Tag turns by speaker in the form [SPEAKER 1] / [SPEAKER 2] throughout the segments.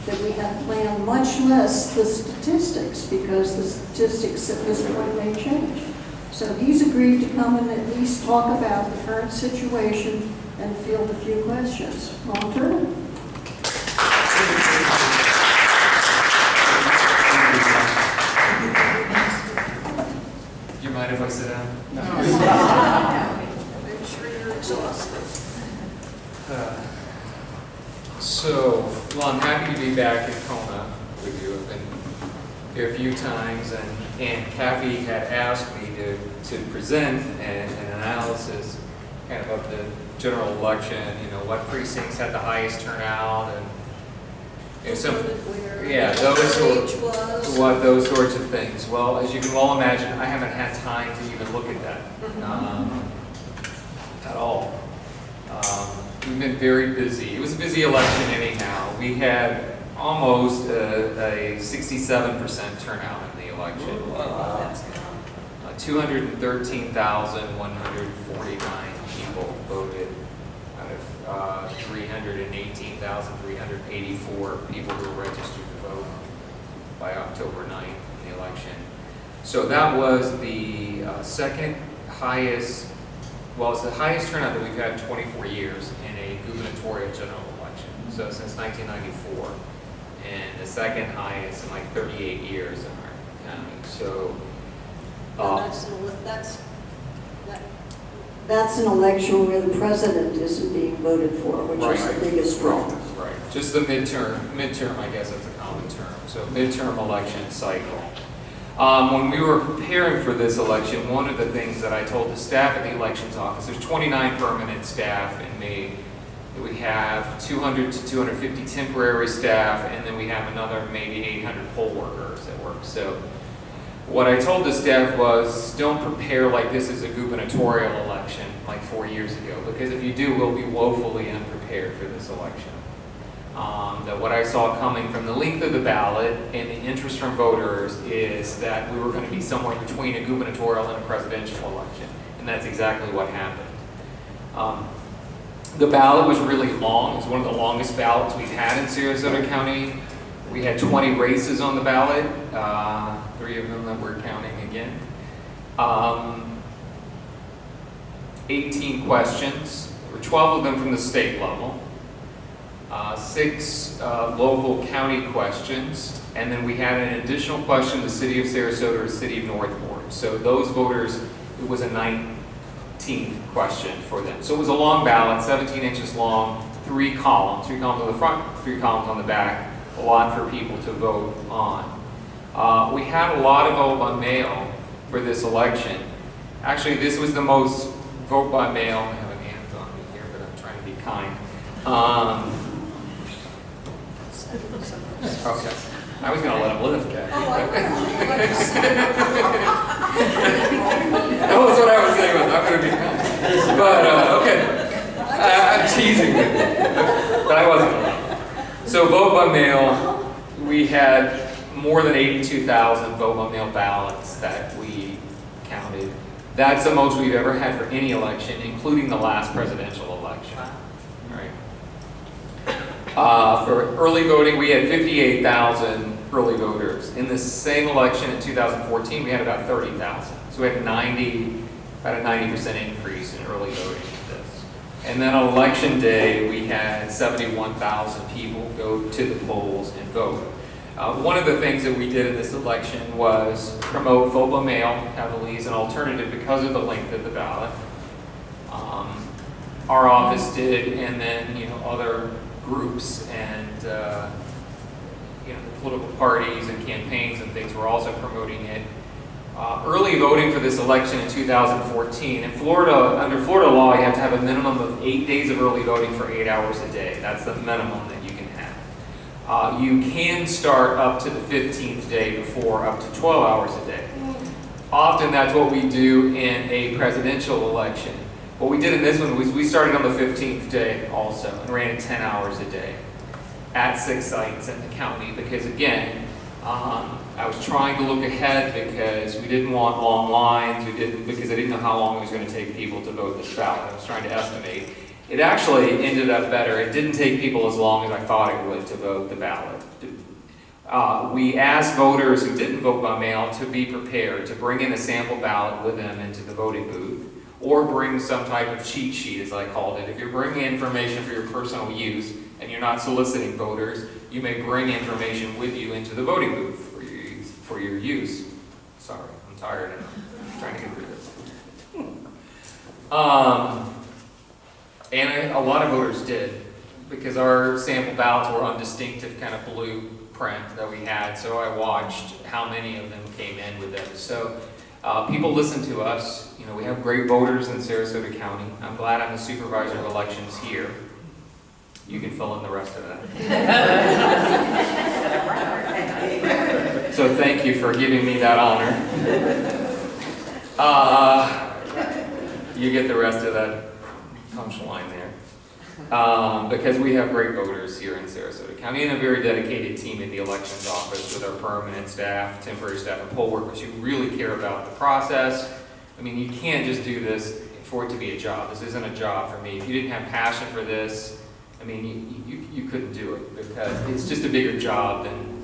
[SPEAKER 1] that we had planned, much less the statistics, because the statistics at this point may change. So he's agreed to come and at least talk about the current situation and field a few questions. Walter?
[SPEAKER 2] Do you mind if I sit down?
[SPEAKER 1] No. I'm sure you're exhausted.
[SPEAKER 2] Well, I'm happy to be back in CONA with you. I've been here a few times, and Kathy had asked me to present an analysis kind of the general election, what precincts had the highest turnout, and some, those sorts of things. Well, as you can well imagine, I haven't had time to even look at that at all. We've been very busy. It was a busy election anyhow. We had almost a 67% turnout in the election. 213,149 people voted out of 318,384 people who were registered to vote by October 9th in the election. So that was the second highest, well, it's the highest turnout that we've had in 24 years in a gubernatorial general election. So since 1994, and the second highest in like 38 years in our county. So
[SPEAKER 1] that's an election where the president isn't being voted for, which is the biggest draw.
[SPEAKER 2] Right. Just the midterm, I guess that's a common term. So midterm election cycle. When we were preparing for this election, one of the things that I told the staff at the elections office, there's 29 permanent staff in me. We have 200 to 250 temporary staff, and then we have another maybe 800 poll workers that work. So what I told the staff was, don't prepare like this is a gubernatorial election like 4 years ago, because if you do, we'll be woefully unprepared for this election. That what I saw coming from the length of the ballot and the interest from voters is that we were going to be somewhere between a gubernatorial and a presidential election, and that's exactly what happened. The ballot was really long. It was one of the longest ballots we've had in Sarasota County. We had 20 races on the ballot, 3 of them that we're counting again. 18 questions, there were 12 of them from the state level, 6 local county questions, and then we had an additional question, the city of Sarasota or city of Northport. So those voters, it was a 19th question for them. So it was a long ballot, 17 inches long, 3 columns on the front, 3 columns on the back, a lot for people to vote on. We had a lot of vote by mail for this election. Actually, this was the most vote by mail. I have an hand on me here, but I'm trying to be kind. Okay. I was going to let him live, Kathy. That was what I was saying. I'm going to be kind. But, okay. I'm teasing with you. But I wasn't going to. So vote by mail, we had more than 82,000 vote by mail ballots that we counted. That's the most we've ever had for any election, including the last presidential election. Right. For early voting, we had 58,000 early voters. In the same election in 2014, we had about 30,000. So we had about a 90% increase in early voting. And then on election day, we had 71,000 people go to the polls and vote. One of the things that we did in this election was promote vote by mail heavily as an alternative because of the length of the ballot. Our office did, and then other groups and the political parties and campaigns and things were also promoting it. Early voting for this election in 2014. In Florida, under Florida law, you have to have a minimum of 8 days of early voting for 8 hours a day. That's the minimum that you can have. You can start up to the 15th day before, up to 12 hours a day. Often that's what we do in a presidential election. What we did in this one was we started on the 15th day also and ran 10 hours a day at 6 sites in the county because, again, I was trying to look ahead because we didn't want long lines. Because I didn't know how long it was going to take people to vote this ballot. I was trying to estimate. It actually ended up better. It didn't take people as long as I thought it would to vote the ballot. We asked voters who didn't vote by mail to be prepared to bring in a sample ballot with them into the voting booth, or bring some type of cheat sheet, as I called it. If you're bringing information for your personal use and you're not soliciting voters, you may bring information with you into the voting booth for your use. Sorry, I'm tired and I'm trying to get through this. And a lot of voters did, because our sample ballots were on distinctive kind of blue print that we had, so I watched how many of them came in with those. So people listen to us. You know, we have great voters in Sarasota County. I'm glad I'm the supervisor of elections here. You can fill in the rest of that. So thank you for giving me that honor. You get the rest of that punchline there. Because we have great voters here in Sarasota County and a very dedicated team in the elections office with our permanent staff, temporary staff, and poll workers who really care about the process. I mean, you can't just do this for it to be a job. This isn't a job for me. If you didn't have passion for this, I mean, you couldn't do it, because it's just a bigger job than,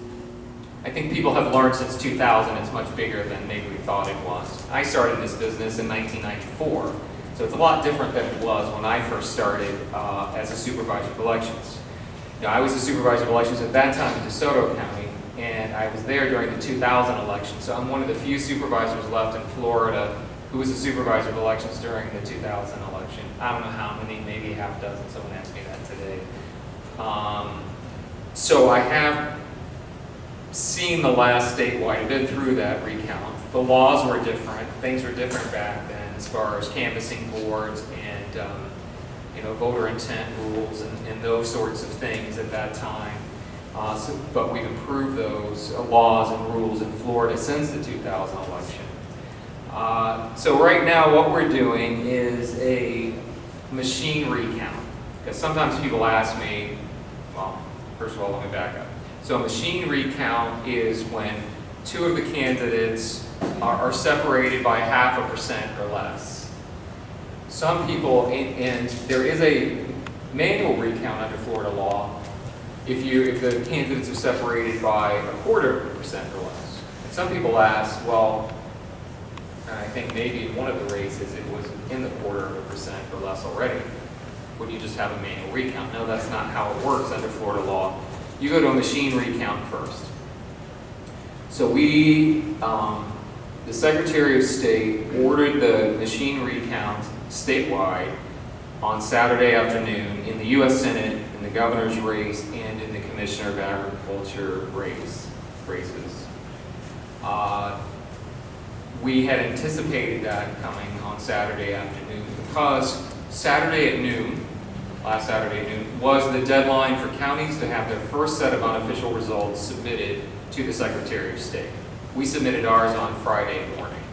[SPEAKER 2] I think people have learned since 2000 it's much bigger than maybe we thought it was. I started this business in 1994. So it's a lot different than it was when I first started as a supervisor of elections. You know, I was a supervisor of elections at that time in DeSoto County, and I was there during the 2000 election. So I'm one of the few supervisors left in Florida who was a supervisor of elections during the 2000 election. I don't know how many, maybe a half dozen. Someone asked me that today. So I have seen the last statewide. I've been through that recount. The laws were different. Things were different back then, as far as canvassing boards and voter intent rules and those sorts of things at that time. But we've improved those laws and rules in Florida since the 2000 election. So right now what we're doing is a machine recount. Because sometimes people ask me, well, first of all, let me back up. So a machine recount is when two of the candidates are separated by 0.5% or less. Some people, and there is a manual recount under Florida law if the candidates are separated by 0.25% or less. And some people ask, well, and I think maybe in one of the races it was in the 0.25% or less already. Would you just have a manual recount? No, that's not how it works under Florida law. You go to a machine recount first. So the Secretary of State ordered the machine recount statewide on Saturday afternoon in the U.S. Senate, in the governor's race, and in the Commissioner of Agriculture races. We had anticipated that coming on Saturday afternoon because Saturday at noon, last Saturday at noon, was the deadline for counties to have their first set of unofficial results submitted to the Secretary of State. We submitted ours on Friday morning.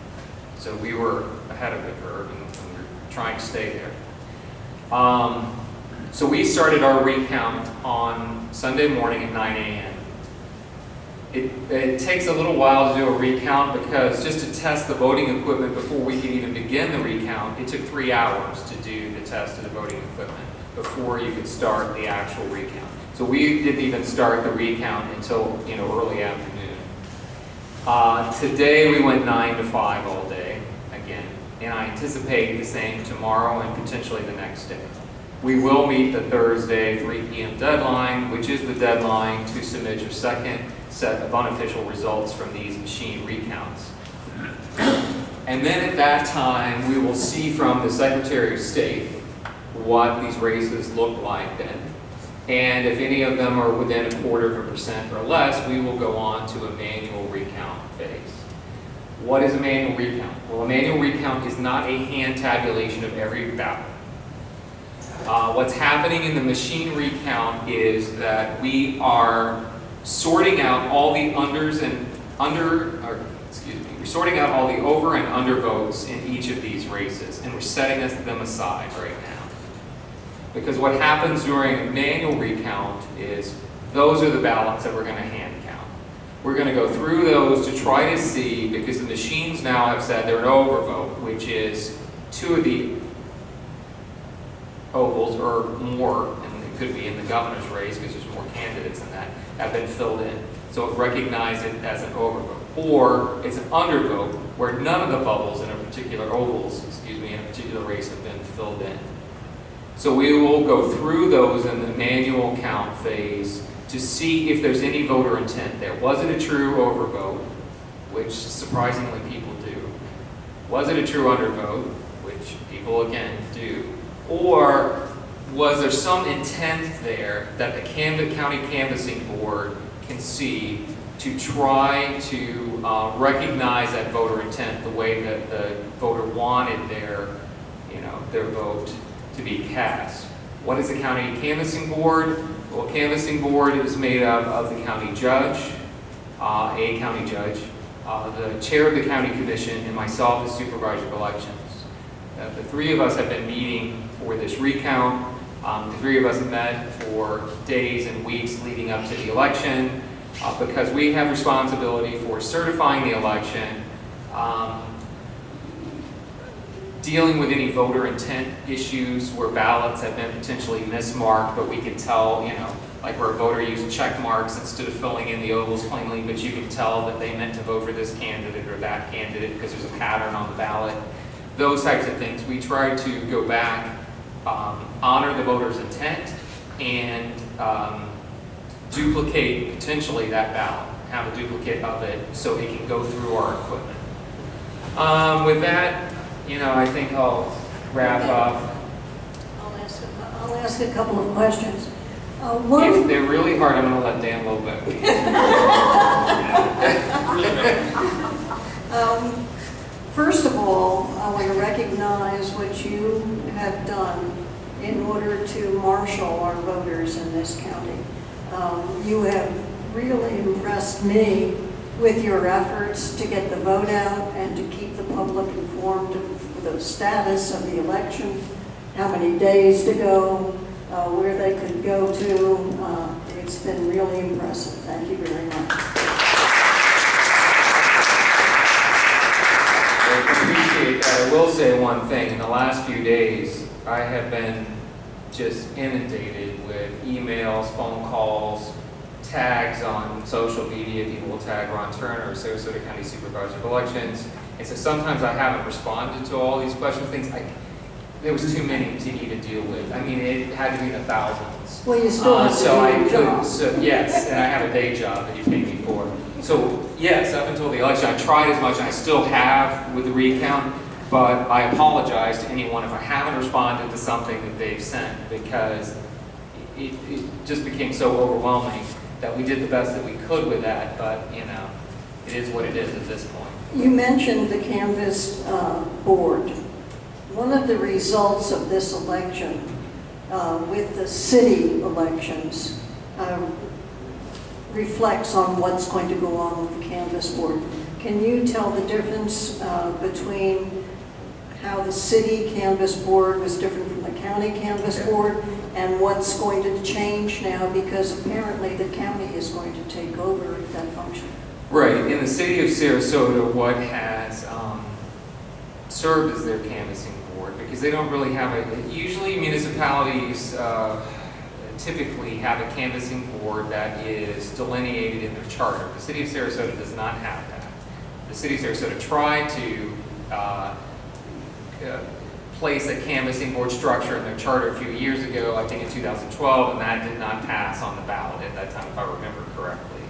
[SPEAKER 2] So we were ahead of the curve and we were trying to stay there. So we started our recount on Sunday morning at 9 a.m. It takes a little while to do a recount because just to test the voting equipment before we can even begin the recount, it took 3 hours to do the test of the voting equipment before you could start the actual recount. So we didn't even start the recount until early afternoon. Today we went 9 to 5 all day again, and I anticipate the same tomorrow and potentially the next day. We will meet the Thursday 3 p.m. deadline, which is the deadline to submit your second set of unofficial results from these machine recounts. And then at that time, we will see from the Secretary of State what these races look like then. And if any of them are within 0.25% or less, we will go on to a manual recount phase. What is a manual recount? Well, a manual recount is not a hand tabulation of every ballot. What's happening in the machine recount is that we are sorting out all the we're sorting out all the over and under votes in each of these races, and we're setting them aside right now. Because what happens during a manual recount is those are the ballots that we're going to hand count. We're going to go through those to try to see, because the machines now have said they're an overvote, which is two of the ovals, or more, and it could be in the governor's race because there's more candidates in that, have been filled in. So it recognized it as an overvote. Or it's an undervote where none of the bubbles in a particular in a particular race have been filled in. So we will go through those in the manual count phase to see if there's any voter intent there. Was it a true overvote, which surprisingly people do? Was it a true undervote, which people again do? Or was there some intent there that the county canvassing board can see to try to recognize that voter intent the way that the voter wanted their vote to be cast? What is the county canvassing board? Well, canvassing board is made up of the county judge, a county judge, the chair of the county commission, and myself as supervisor of elections. The three of us have been meeting for this recount. The three of us have met for days and weeks leading up to the election because we have responsibility for certifying the election, dealing with any voter intent issues where ballots have been potentially mismarked, but we can tell, like where a voter used check marks instead of filling in the ovals plainly, but you can tell that they meant to vote for this candidate or that candidate because there's a pattern on the ballot. Those types of things. We try to go back, honor the voter's intent, and duplicate potentially that ballot, have a duplicate of it so it can go through our equipment. With that, I think I'll wrap up.
[SPEAKER 1] I'll ask a couple of questions.
[SPEAKER 2] If they're really hard, I'm going to let Dan Lobo.
[SPEAKER 1] First of all, I want to recognize what you have done in order to marshal our voters in this county. You have really impressed me with your efforts to get the vote out and to keep the public informed of the status of the election, how many days to go, where they could go to. It's been really impressive. Thank you very much.
[SPEAKER 2] I appreciate that. I will say one thing. In the last few days, I have been just inundated with emails, phone calls, tags on social media. People will tag Ron Turner, Sarasota County Supervisor of Elections. And so sometimes I haven't responded to all these questions, there was too many to even deal with. I mean, it had to be in the thousands.
[SPEAKER 1] Well, you still have to
[SPEAKER 2] so I
[SPEAKER 1] do your
[SPEAKER 2] couldn't.
[SPEAKER 1] job.
[SPEAKER 2] So yes, and I have a day job that you pay me for. So yes, up until the election, I tried as much, and I still have with the recount. But I apologize to anyone if I haven't responded to something that they've sent because it just became so overwhelming that we did the best that we could with that. But it is what it is at this point.
[SPEAKER 1] You mentioned the canvass board. One of the results of this election with the city elections reflects on what's going to go on with the canvass board. Can you tell the difference between how the city canvass board was different from the county canvass board and what's going to change now because apparently the county is going to take over that function?
[SPEAKER 2] Right. In the city of Sarasota, what has served as their canvassing board, because they don't really have usually municipalities typically have a canvassing board that is delineated in their charter. The city of Sarasota does not have that. The city of Sarasota tried to place a canvassing board structure in their charter a few years ago, I think in 2012, and that did not pass on the ballot at that time, if I remember correctly.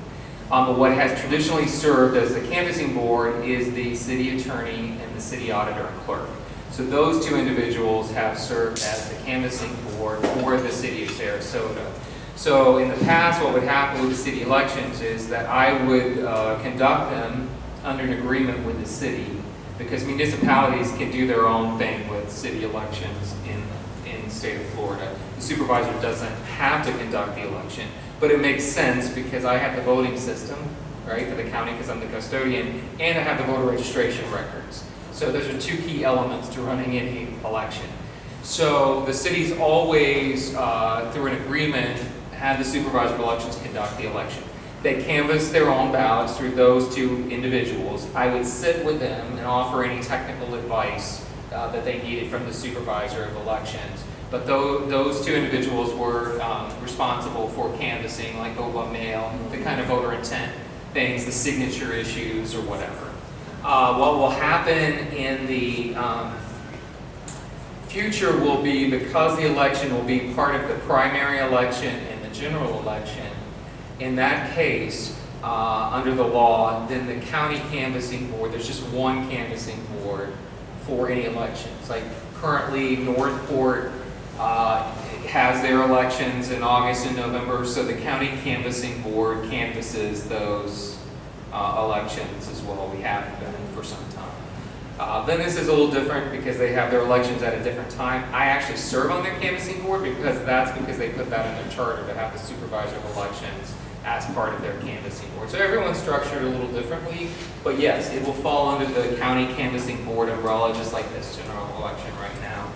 [SPEAKER 2] But what has traditionally served as the canvassing board is the city attorney and the city auditor and clerk. So those two individuals have served as the canvassing board for the city of Sarasota. So in the past, what would happen with the city elections is that I would conduct them under an agreement with the city, because municipalities can do their own thing with city elections in the state of Florida. The supervisor doesn't have to conduct the election, but it makes sense because I have the voting system, right, for the county because I'm the custodian, and I have the voter registration records. So those are two key elements to running any election. So the city's always, through an agreement, had the supervisor of elections conduct the election. They canvass their own ballots through those two individuals. I would sit with them and offer any technical advice that they needed from the supervisor of elections But those two individuals were responsible for canvassing, like vote by mail, the kind of voter intent things, the signature issues or whatever. What will happen in the future will be, because the election will be part of the primary election and the general election, in that case, under the law, then the county canvassing board, there's just one canvassing board for any elections. Like currently, Northport has their elections in August and November, so the county canvassing board canvasses those elections as well. We have been for some time. Then this is a little different because they have their elections at a different time. I actually serve on their canvassing board because they put that in their charter to have the supervisor of elections as part of their canvassing board. So everyone's structured a little differently, but yes, it will fall under the county canvassing board umbrella, just like this general election right now.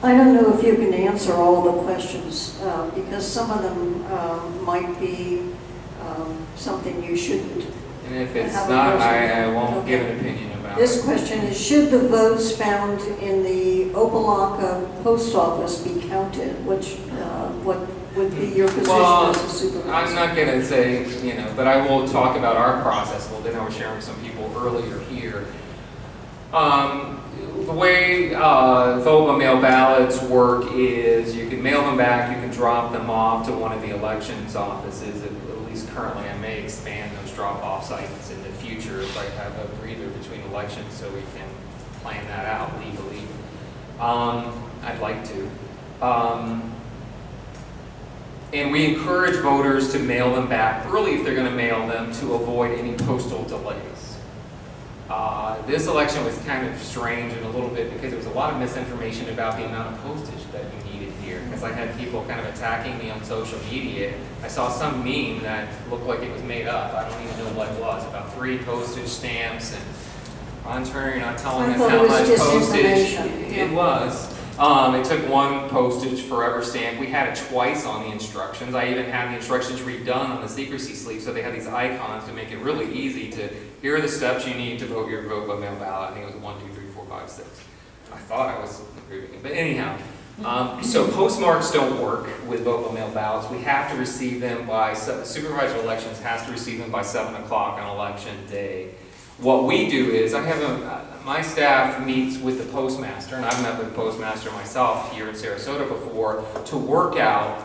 [SPEAKER 1] I don't know if you can answer all the questions, because some of them might be something you shouldn't.
[SPEAKER 2] And if it's not, I won't give an opinion about it.
[SPEAKER 1] This question is, should the votes found in the Opelika post office be counted? What would be your position as a supervisor?
[SPEAKER 2] I'm not going to say, but I will talk about our process a little bit. I was sharing with some people earlier here. The way vote by mail ballots work is you can mail them back, you can drop them off to one of the elections offices. At least currently, I may expand those drop-off sites in the future if I have a breather between elections so we can plan that out legally. I'd like to. And we encourage voters to mail them back early if they're going to mail them to avoid any postal delays. This election was kind of strange in a little bit because there was a lot of misinformation about the amount of postage that you needed here. Because I had people kind of attacking me on social media. I saw some meme that looked like it was made up. I don't even know what it was, about 3 postage stamps, and Ron Turner, you're not telling us how much postage. It was. It took 1 postage forever stamp. We had it twice on the instructions. I even had the instructions redone on the secrecy sleeve, so they had these icons to make it really easy to, here are the steps you need to vote your vote by mail ballot. I think it was 1, 2, 3, 4, 5, 6. I thought I was improving it, but anyhow. So postmarks don't work with vote by mail ballots. We have to receive them by, the supervisor of elections has to receive them by 7 o'clock on election day. What we do is, my staff meets with the postmaster, and I've met with the postmaster myself here in Sarasota before, to work out,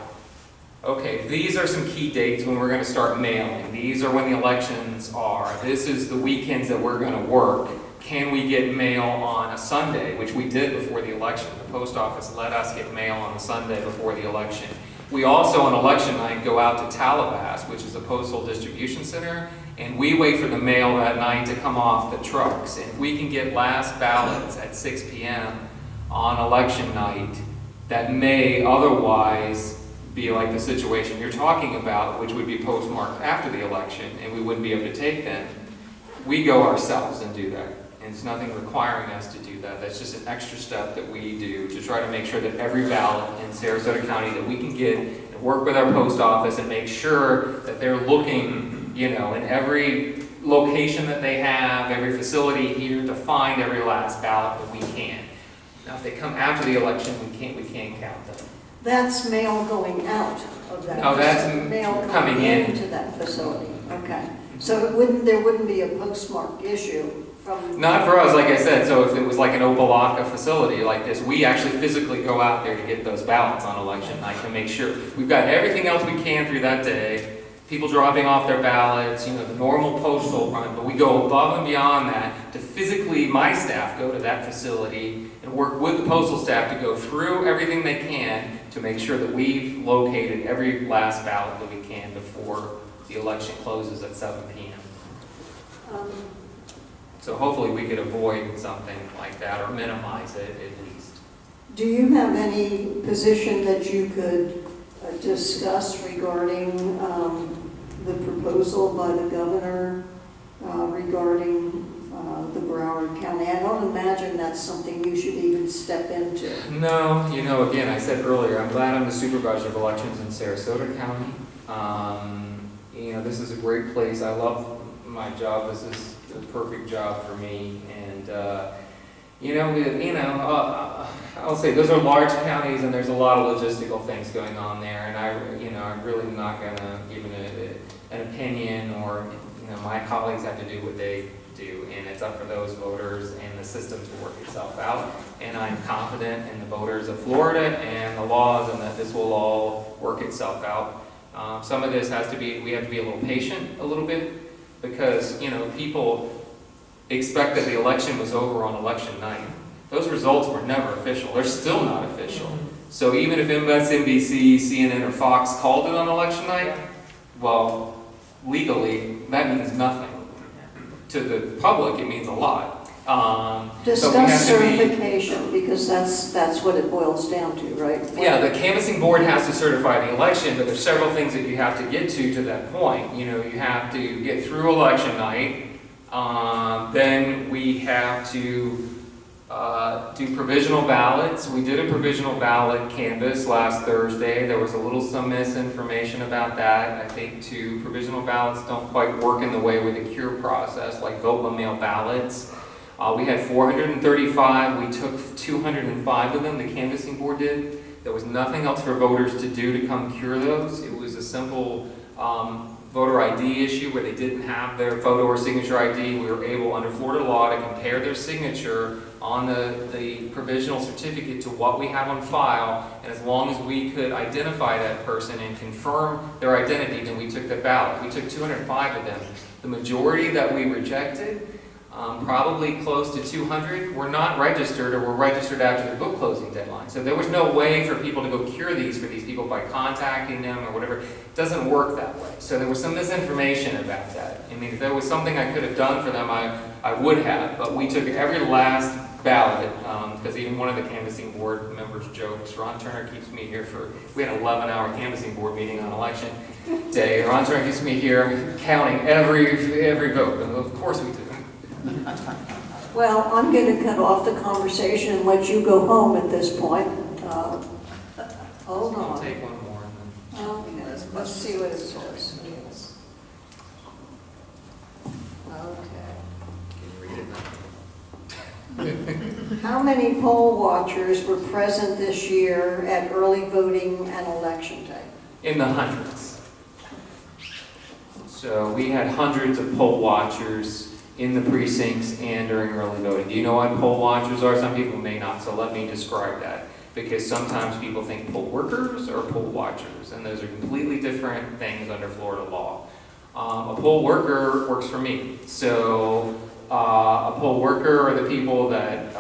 [SPEAKER 2] okay, these are some key dates when we're going to start mailing. These are when the elections are. This is the weekends that we're going to work. Can we get mail on a Sunday, which we did before the election. The post office let us get mail on a Sunday before the election. We also, on election night, go out to Talabas, which is a postal distribution center, and we wait for the mail that night to come off the trucks. And if we can get last ballots at 6 p.m. on election night, that may otherwise be like the situation you're talking about, which would be postmarked after the election, and we wouldn't be able to take them. We go ourselves and do that. And it's nothing requiring us to do that. That's just an extra step that we do to try to make sure that every ballot in Sarasota County that we can get, and work with our post office and make sure that they're looking, in every location that they have, every facility here, to find every last ballot that we can. Now, if they come after the election, we can't count them.
[SPEAKER 1] That's mail going out of that.
[SPEAKER 2] No, that's
[SPEAKER 1] mail
[SPEAKER 2] coming in
[SPEAKER 1] into that facility. Okay. So there wouldn't be a postmark issue from.
[SPEAKER 2] Not for us, like I said. So if it was like an Opelika facility like this, we actually physically go out there to get those ballots on election night to make sure we've got everything else we can through that day. People dropping off their ballots, the normal postal run, but we go above and beyond that to physically, my staff go to that facility and work with the postal staff to go through everything they can to make sure that we've located every last ballot that we can before the election closes at 7 p.m. So hopefully we could avoid something like that or minimize it at least.
[SPEAKER 1] Do you have any position that you could discuss regarding the proposal by the governor regarding the Broward County? I don't imagine that's something you should even step into.
[SPEAKER 2] No, again, I said earlier, I'm glad I'm the supervisor of elections in Sarasota County. This is a great place. I love my job. This is the perfect job for me. And I'll say those are large counties and there's a lot of logistical things going on there, and I'm really not gonna give an opinion, or, my colleagues have to do what they do, and it's up for those voters and the system to work itself out. And I'm confident in the voters of Florida and the laws, and that this will all work itself out. Some of this we have to be a little patient a little bit, because, people expect that the election was over on election night. Those results were never official. They're still not official. So even if MSNBC, CNN, or Fox called it on election night, well, legally, that means nothing. To the public, it means a lot.
[SPEAKER 1] Discuss certification, because that's what it boils down to, right?
[SPEAKER 2] Yeah, the canvassing board has to certify the election, but there's several things that you have to get to that point. You have to get through election night. Then we have to do provisional ballots. We did a provisional ballot canvass last Thursday. There was some misinformation about that. I think provisional ballots don't quite work in the way with the cure process, like vote by mail ballots. We had 435. We took 205 of them. The canvassing board did. There was nothing else for voters to do to come cure those. It was a simple voter ID issue where they didn't have their photo or signature ID. We were able, under Florida law, to compare their signature on the provisional certificate to what we have on file, and as long as we could identify that person and confirm their identity, then we took the ballot. We took 205 of them. The majority that we rejected, probably close to 200, were not registered, or were registered after the book closing deadline. So there was no way for people to go cure these for these people by contacting them or whatever. It doesn't work that way. So there was some misinformation about that. I mean, if there was something I could have done for them, I would have. But we took every last ballot, because even one of the canvassing board members jokes, Ron Turner keeps me here we had an 11-hour canvassing board meeting on election day. Ron Turner keeps me here counting every vote. And of course we do.
[SPEAKER 1] Well, I'm going to cut off the conversation and let you go home at this point. Hold
[SPEAKER 2] I'll
[SPEAKER 1] on.
[SPEAKER 2] take one more. And then.
[SPEAKER 1] Okay, let's see what it says. Okay.
[SPEAKER 2] Can you read it now?
[SPEAKER 1] How many poll watchers were present this year at early voting and election day?
[SPEAKER 2] In the hundreds. So we had hundreds of poll watchers in the precincts and during early voting. Do you know what poll watchers are? Some people may not, so let me describe that. Because sometimes people think poll workers or poll watchers, and those are completely different things under Florida law. A poll worker works for me. So a poll worker are the people that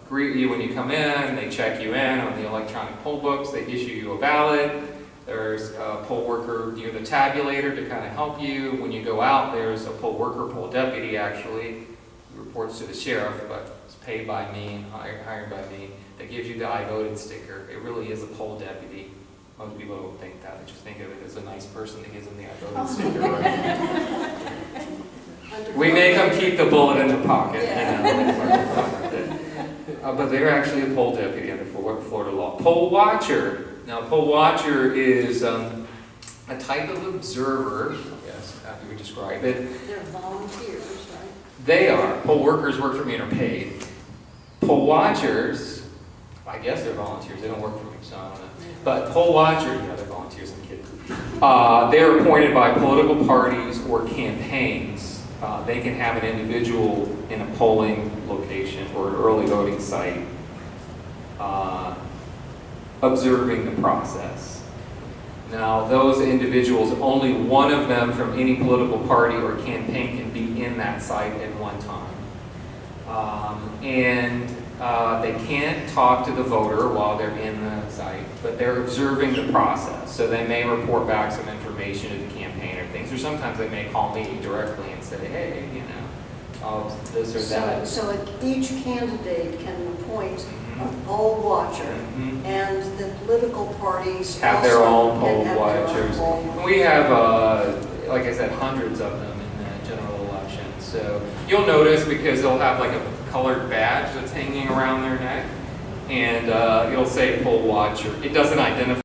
[SPEAKER 2] greet you when you come in, they check you in on the electronic poll books, they issue you a ballot. There's a poll worker near the tabulator to kind of help you. When you go out, there's a poll worker, poll deputy actually, who reports to the sheriff, but is paid by me and hired by me, that gives you the I voted sticker. It really is a poll deputy. Most people don't think that. They just think of it as a nice person that gives them the I voted sticker. Right? We make them keep the bullet in their pocket. But they're actually a poll deputy under Florida law. Poll watcher. Now, poll watcher is a type of observer, yes, how you would describe it.
[SPEAKER 1] They're volunteers, right?
[SPEAKER 2] They are. Poll workers work for me and are paid. Poll watchers, I guess they're volunteers. They don't work for me, so I don't know. But poll watchers, they're volunteers, I'm kidding. They're appointed by political parties or campaigns. They can have an individual in a polling location or an early voting site observing the process. Now, those individuals, only one of them from any political party or campaign can be in that site at one time. They can't talk to the voter while they're in the site, but they're observing the process. So they may report back some information to the campaign or things, or sometimes they may call me directly and say, hey, this or that.
[SPEAKER 1] So each candidate can appoint a poll watcher, and the political parties
[SPEAKER 2] have their own
[SPEAKER 1] also
[SPEAKER 2] poll
[SPEAKER 1] can have
[SPEAKER 2] watchers.
[SPEAKER 1] their own poll.
[SPEAKER 2] We have, like I said, hundreds of them in the general election. So you'll notice, because they'll have like a colored badge that's hanging around their neck, and it'll say poll watcher. It doesn't identify